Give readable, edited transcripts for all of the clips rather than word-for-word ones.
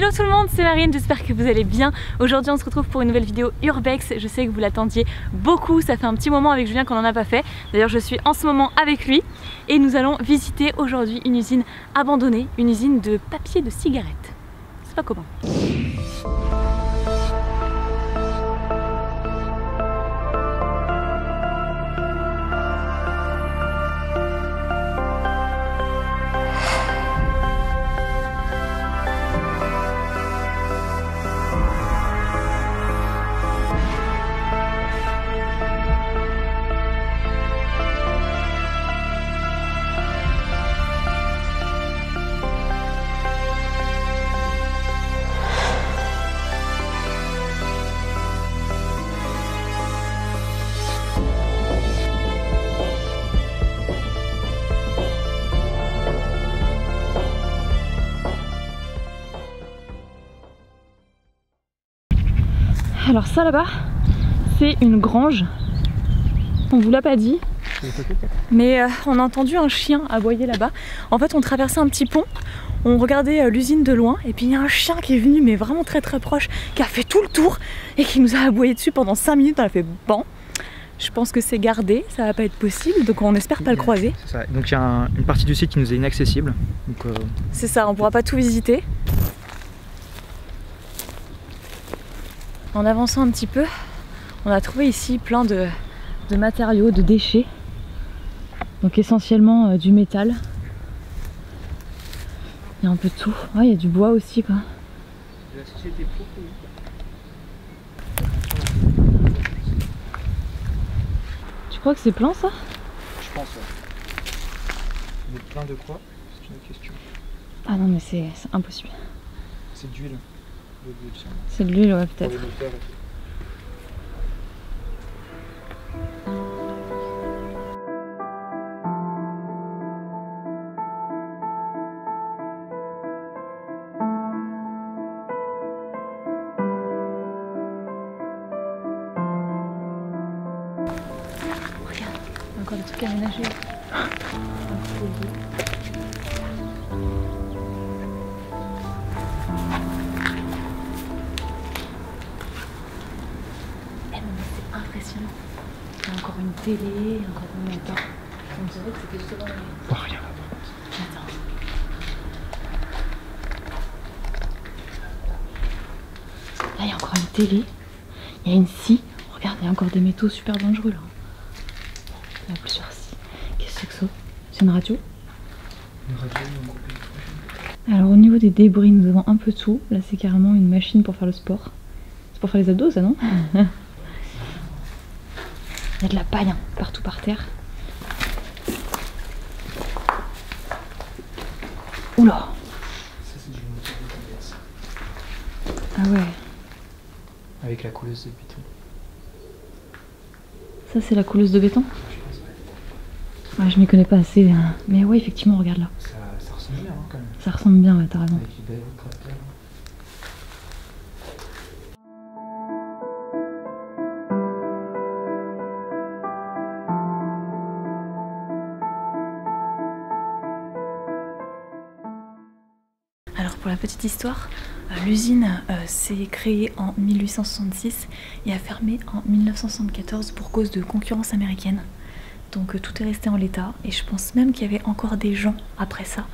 Hello tout le monde, c'est Marine, j'espère que vous allez bien. Aujourd'hui on se retrouve pour une nouvelle vidéo Urbex. Je sais que vous l'attendiez beaucoup, ça fait un petit moment avec Julien qu'on n'en a pas fait. D'ailleurs je suis en ce moment avec lui et nous allons visiter aujourd'hui une usine abandonnée, une usine de papier de cigarettes. C'est pas commun. Alors ça là-bas, c'est une grange. On vous l'a pas dit, mais on a entendu un chien aboyer là-bas. En fait, on traversait un petit pont, on regardait l'usine de loin, et puis il y a un chien qui est venu, mais vraiment très proche, qui a fait tout le tour et qui nous a aboyé dessus pendant 5 minutes. On a fait ban. Je pense que c'est gardé, ça va pas être possible, donc on espère pas le croiser. Ça. Donc il y a une partie du site qui nous est inaccessible. C'est ça, on pourra pas tout visiter. En avançant un petit peu, on a trouvé ici plein de matériaux, de déchets. Donc essentiellement du métal. Il y a un peu de tout. Ouais, il y a du bois aussi quoi. De la société Proco. Tu crois que c'est plein ça? Je pense ouais. Mais plein de quoi? C'est une autre question. Ah non mais c'est impossible. C'est d'huile. C'est de l'huile, ouais, peut-être. Regarde, encore des trucs aménagés. Impressionnant. Il y a encore une télé, encore un moniteur. On dirait que c'était juste devant les... Oh, rien là par contre. Attends. Là il y a encore une télé. Il y a une scie. Regarde, il y a encore des métaux super dangereux là. Il y a plusieurs scies. Qu'est-ce que c'est? C'est une radio? Une radio, une groupe. Alors au niveau des débris, nous avons un peu tout. Là c'est carrément une machine pour faire le sport. C'est pour faire les abdos ça, non? Il y a de la paille hein, partout par terre. Oula! Ça c'est du moteur de TBS. Ah ouais. Avec la couleuse de béton. Ça c'est la couleuse de béton? Je pense ouais. Ouais, je m'y connais pas assez. Hein. Mais ouais, effectivement, regarde là. Ça ressemble bien hein, quand même. Ça ressemble bien, ouais, t'as raison. Avec les belles tracteurs. Alors pour la petite histoire, l'usine s'est créée en 1866 et a fermé en 1974 pour cause de concurrence américaine. Donc tout est resté en l'état et je pense même qu'il y avait encore des gens après ça.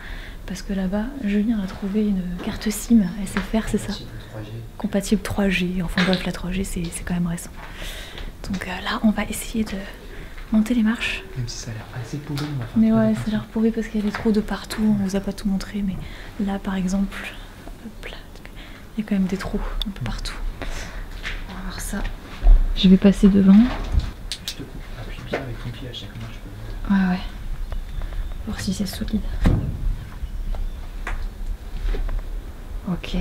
Parce que là-bas, Julien a trouvé une carte SIM SFR, c'est ça? Compatible 3G. Enfin bref, la 3G c'est quand même récent. Donc là, on va essayer de monter les marches. Même si ça a l'air assez pourri. Mais ouais, ça a l'air pourri parce qu'il y a des trous de partout. On vous a pas tout montré, mais là par exemple, hop là, il y a quand même des trous un peu partout. On va voir ça. Je vais passer devant. Je te coupe. Appuie bien avec ton pied à chaque marche. Ouais. Voir si c'est solide. Ok.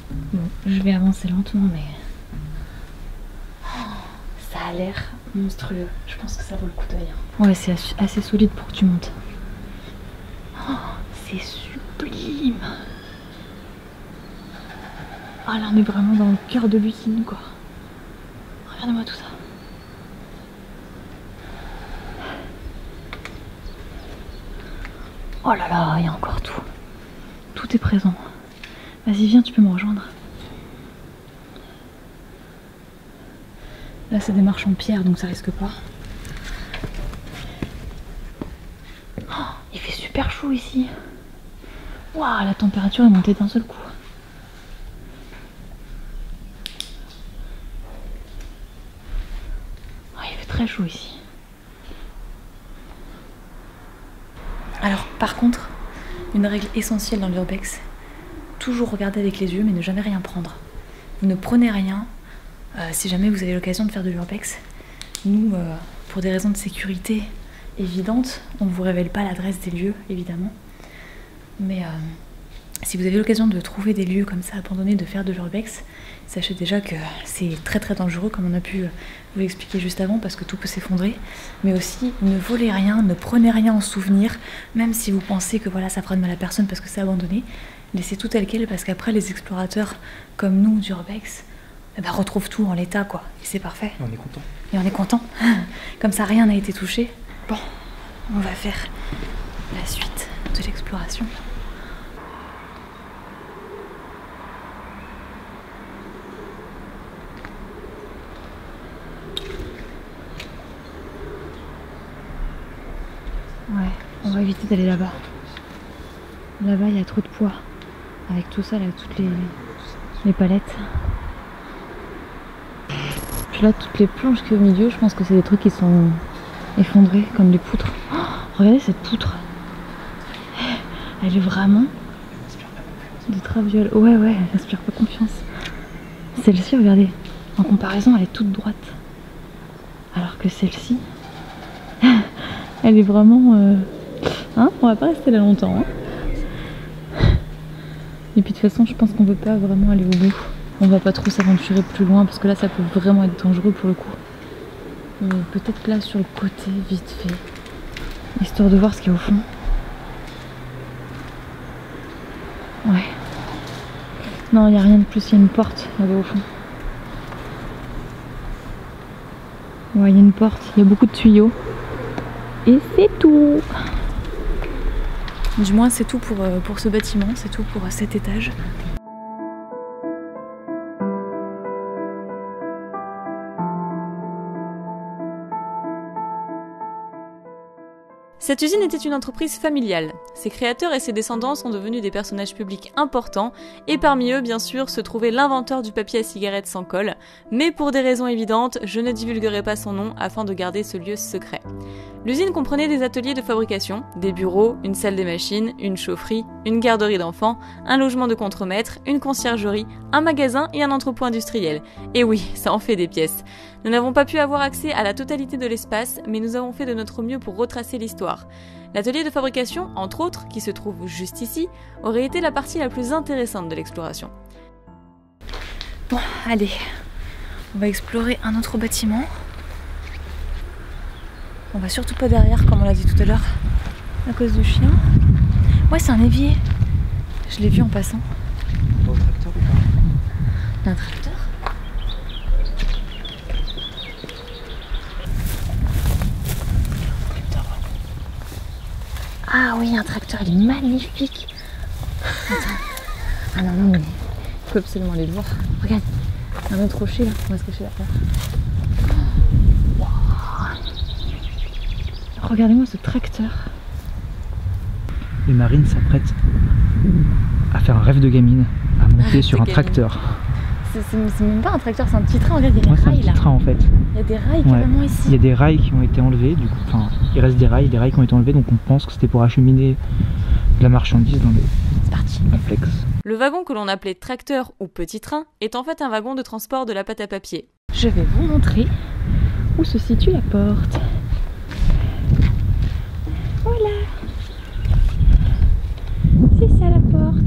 Bon, je vais avancer lentement, mais ça a l'air monstrueux. Je pense que ça vaut le coup d'œil. Ouais, c'est assez solide pour que tu montes. Oh, c'est sublime. Ah là, on est vraiment dans le cœur de l'usine, quoi. Regardez-moi tout ça. Oh là là, il y a encore tout. Tout est présent. Vas-y, viens, tu peux me rejoindre. Là, c'est des marches en pierre, donc ça risque pas. Oh, il fait super chaud ici. Waouh, la température est montée d'un seul coup. Oh, il fait très chaud ici. Alors, par contre, une règle essentielle dans l'urbex, toujours regarder avec les yeux, mais ne jamais rien prendre. Vous ne prenez rien si jamais vous avez l'occasion de faire de l'urbex. Nous, pour des raisons de sécurité évidentes, on ne vous révèle pas l'adresse des lieux, évidemment. Mais si vous avez l'occasion de trouver des lieux comme ça abandonnés, de faire de l'urbex, sachez déjà que c'est très très dangereux, comme on a pu vous l'expliquer juste avant, parce que tout peut s'effondrer. Mais aussi, ne volez rien, ne prenez rien en souvenir, même si vous pensez que voilà, ça fera de mal à personne parce que c'est abandonné. Laissez tout tel quel, parce qu'après les explorateurs comme nous d'urbex retrouvent tout en l'état, quoi. Et c'est parfait. Et on est content. Et on est content. Comme ça, rien n'a été touché. Bon, on va faire la suite de l'exploration. Ouais, on va éviter d'aller là-bas. Là-bas, il y a trop de poids. Avec tout ça, là, toutes les palettes. Puis là, toutes les planches qu'il y a au milieu, je pense que c'est des trucs qui sont effondrés, comme les poutres. Oh, regardez cette poutre. Elle est vraiment du traviole. Ouais, elle n'inspire pas confiance. Celle-ci, regardez, en comparaison, elle est toute droite. Alors que celle-ci, elle est vraiment... Hein, on va pas rester là longtemps. Hein. Et puis de toute façon, je pense qu'on veut pas vraiment aller au bout. On va pas trop s'aventurer plus loin parce que là, ça peut vraiment être dangereux pour le coup. Peut-être là sur le côté, vite fait, histoire de voir ce qu'il y a au fond. Ouais. Non, il n'y a rien de plus, il y a une porte là-bas au fond. Ouais, il y a une porte, il y a beaucoup de tuyaux. Et c'est tout. Du moins, c'est tout pour ce bâtiment, c'est tout pour cet étage. Cette usine était une entreprise familiale. Ses créateurs et ses descendants sont devenus des personnages publics importants, et parmi eux, bien sûr, se trouvait l'inventeur du papier à cigarette sans colle, mais pour des raisons évidentes, je ne divulguerai pas son nom afin de garder ce lieu secret. L'usine comprenait des ateliers de fabrication, des bureaux, une salle des machines, une chaufferie, une garderie d'enfants, un logement de contremaître, une conciergerie, un magasin et un entrepôt industriel. Et oui, ça en fait des pièces. Nous n'avons pas pu avoir accès à la totalité de l'espace, mais nous avons fait de notre mieux pour retracer l'histoire. L'atelier de fabrication, entre autres, qui se trouve juste ici, aurait été la partie la plus intéressante de l'exploration. Bon, allez, on va explorer un autre bâtiment. On va surtout pas derrière, comme on l'a dit tout à l'heure, à cause du chien. Ouais, c'est un évier. Je l'ai vu en passant. On va au tracteur ou pas? Un tracteur? Ah oui, un tracteur, il est magnifique. Attends. Ah non, mais il faut absolument aller le voir. Regarde, un autre rocher là, on va se cacher derrière. Wow. Regardez-moi ce tracteur. Et Marine s'apprête à faire un rêve de gamine, à monter sur un tracteur. C'est même pas un tracteur, c'est un petit train. Regarde, il y a des Ouais, c'est un rails petit là. train en fait. Il y a des rails carrément ici. Il y a des rails qui ont été enlevés, du coup, enfin, il reste des rails qui ont été enlevés, donc on pense que c'était pour acheminer de la marchandise dans les C'est parti. complexes. Le wagon que l'on appelait tracteur ou petit train est en fait un wagon de transport de la pâte à papier. Je vais vous montrer où se situe la porte. Voilà. C'est ça la porte.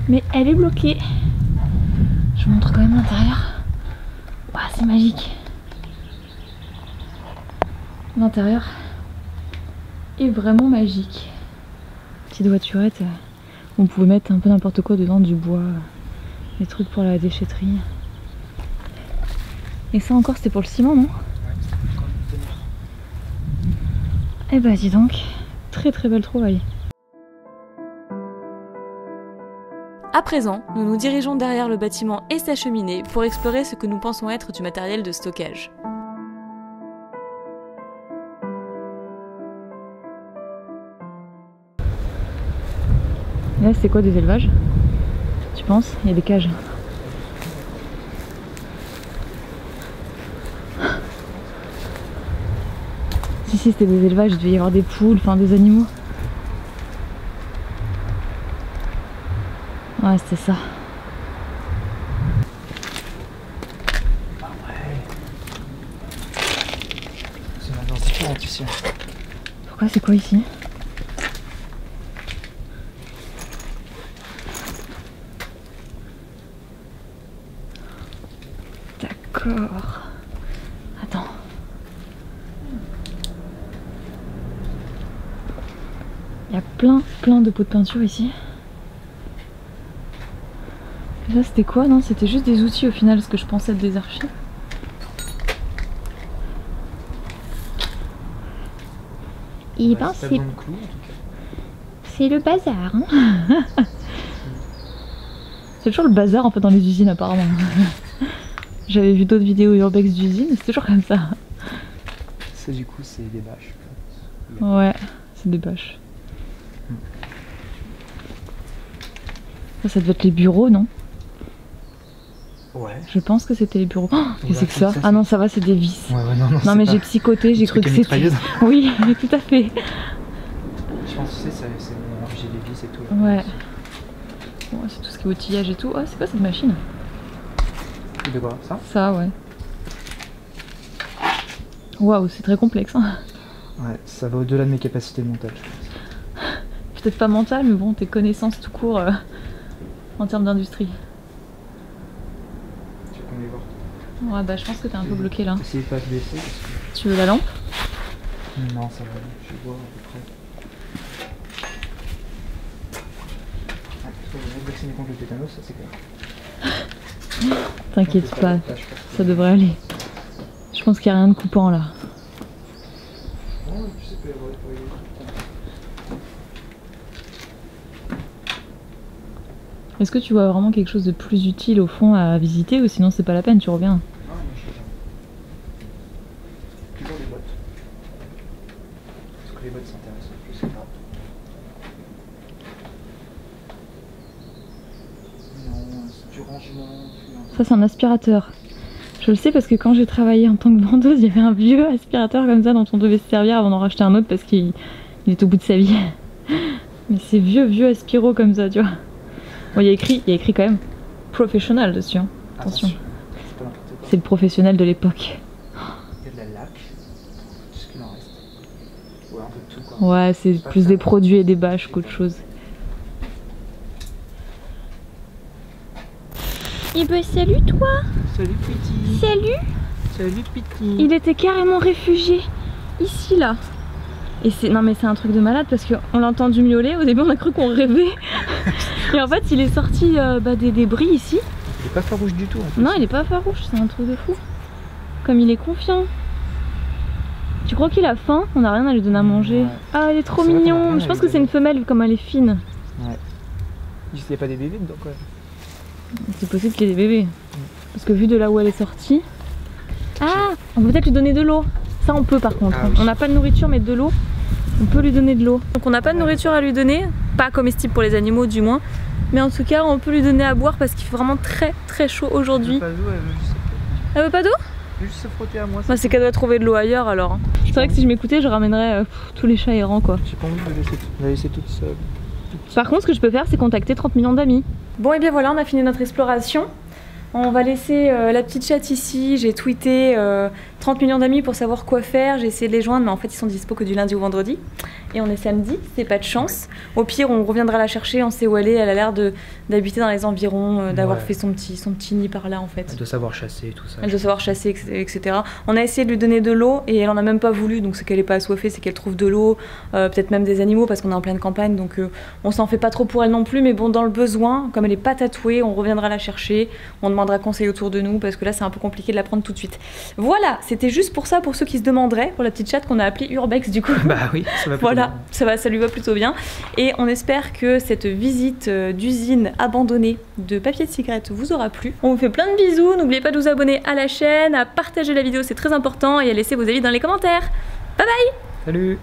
Mais elle est bloquée. Je vous montre quand même l'intérieur. Ouah, c'est magique. L'intérieur est vraiment magique. Petite voiturette. On pouvait mettre un peu n'importe quoi dedans, du bois, des trucs pour la déchetterie. Et ça encore, c'était pour le ciment, non? Eh bah dis donc, très très belle trouvaille. À présent, nous nous dirigeons derrière le bâtiment et sa cheminée pour explorer ce que nous pensons être du matériel de stockage. Là, c'est quoi des élevages? Tu penses? Il y a des cages. Si c'était des élevages, il devait y avoir des poules, enfin des animaux. Ouais, c'était ça. Ah ouais. C'est une ambiance différente ici. Pourquoi? C'est quoi ici? D'accord. Attends. Il y a plein de pots de peinture ici. Et ça c'était quoi? Non, c'était juste des outils au final, ce que je pensais être des archives. Et ben c'est le bazar. Hein. C'est toujours le bazar en fait dans les usines apparemment. J'avais vu d'autres vidéos urbex d'usines, c'est toujours comme ça. Ça du coup c'est des bâches. Ouais, c'est des bâches. Ça devait être les bureaux, non? Ouais. Je pense que c'était les bureaux. Oh, qu'est-ce que c'est que ça? Ah non, ça va, c'est des vis. Ouais, non, non mais j'ai psychoté, j'ai cru que c'était... Oui, tout à fait. Je pense que c'est mélanger les vis et tout. Ouais. Bon, c'est tout ce qui est outillage et tout. Ah, c'est quoi cette machine? De quoi? Ça? Ça, ouais. Waouh, c'est très complexe. Hein. Ouais, ça va au-delà de mes capacités mentales, je pense. Peut-être pas mentales, mais bon, tes connaissances tout court en termes d'industrie. Tu veux qu'on les voit? Ouais, bah je pense que t'es un peu bloqué là. Essayez pas de baisser. Parce que... Tu veux la lampe? Non, ça va, je vais voir à peu près. Ah, il faut être vacciné contre le tétanos, ça c'est clair. T'inquiète pas, ça devrait aller. Je pense qu'il n'y a rien de coupant là. Est-ce que tu vois vraiment quelque chose de plus utile au fond à visiter ou sinon c'est pas la peine, tu reviens? Non, je sais pas. Toujours les bottes. Est-ce que les bottes s'intéressent? Je sais pas. Non, c'est du rangement. Ça c'est un aspirateur. Je le sais parce que quand j'ai travaillé en tant que vendeuse, il y avait un vieux aspirateur comme ça dont on devait se servir avant d'en racheter un autre parce qu'il est au bout de sa vie. Mais c'est vieux aspiro comme ça, tu vois. Bon, il y a écrit quand même professionnel dessus. Hein. Attention. C'est le professionnel de l'époque. Il y a de la laque, tout ce qu'il en reste. Ouais, un peu de tout quoi. Ouais, c'est plus des produits et des bâches qu'autre chose. Eh ben salut toi. Salut Petit. Salut. Salut Petit. Il était carrément réfugié ici là. Et c'est non mais c'est un truc de malade parce qu'on l'a entendu miauler. Au début on a cru qu'on rêvait. Et en fait il est sorti des débris ici. Il est pas farouche du tout en fait. Non il est pas farouche, c'est un truc de fou. Comme il est confiant. Tu crois qu'il a faim? On n'a rien à lui donner à manger. Ouais. Ah il est trop mignon. Je pense que c'est une femelle comme elle est fine. Ouais. Il n'y a pas des bébés dedans quoi. C'est possible qu'il y ait des bébés. Parce que vu de là où elle est sortie... Ah, on peut peut-être lui donner de l'eau. Ça on peut par contre. Ah, oui. On n'a pas de nourriture mais de l'eau. On peut lui donner de l'eau. Donc on n'a pas de nourriture à lui donner. Pas comestible pour les animaux du moins. Mais en tout cas on peut lui donner à boire parce qu'il fait vraiment très chaud aujourd'hui. Elle veut pas d'eau? Elle veut juste se frotter à moi. Bah, c'est qu'elle doit trouver de l'eau ailleurs alors. C'est vrai que si je m'écoutais je ramènerais tous les chats errants quoi. J'ai pas envie de la laisser toute seule. Par contre ce que je peux faire c'est contacter 30 millions d'amis. Bon et bien voilà, on a fini notre exploration. On va laisser la petite chatte ici. J'ai tweeté 30 millions d'amis pour savoir quoi faire. J'ai essayé de les joindre mais en fait ils sont dispo que du lundi au vendredi. Et on est samedi, c'est pas de chance. Au pire on reviendra la chercher, on sait où elle est. Elle a l'air d'habiter dans les environs, d'avoir fait son petit nid par là en fait. Elle doit savoir chasser tout ça. Elle doit savoir chasser etc. On a essayé de lui donner de l'eau et elle en a même pas voulu. Donc c'est qu'elle est pas assoiffée, c'est qu'elle trouve de l'eau. Peut-être même des animaux parce qu'on est en pleine campagne. Donc on s'en fait pas trop pour elle non plus. Mais bon dans le besoin, comme elle est pas tatouée, on reviendra la chercher. On demandera prendra conseil autour de nous parce que là c'est un peu compliqué de la prendre tout de suite. Voilà, c'était juste pour ça, pour ceux qui se demanderaient, pour la petite chatte qu'on a appelée Urbex du coup. Bah oui, ça va plutôt Voilà, bien. ça lui va plutôt bien. Et on espère que cette visite d'usine abandonnée de papier de cigarette vous aura plu. On vous fait plein de bisous, n'oubliez pas de vous abonner à la chaîne, à partager la vidéo, c'est très important, et à laisser vos avis dans les commentaires. Bye bye! Salut!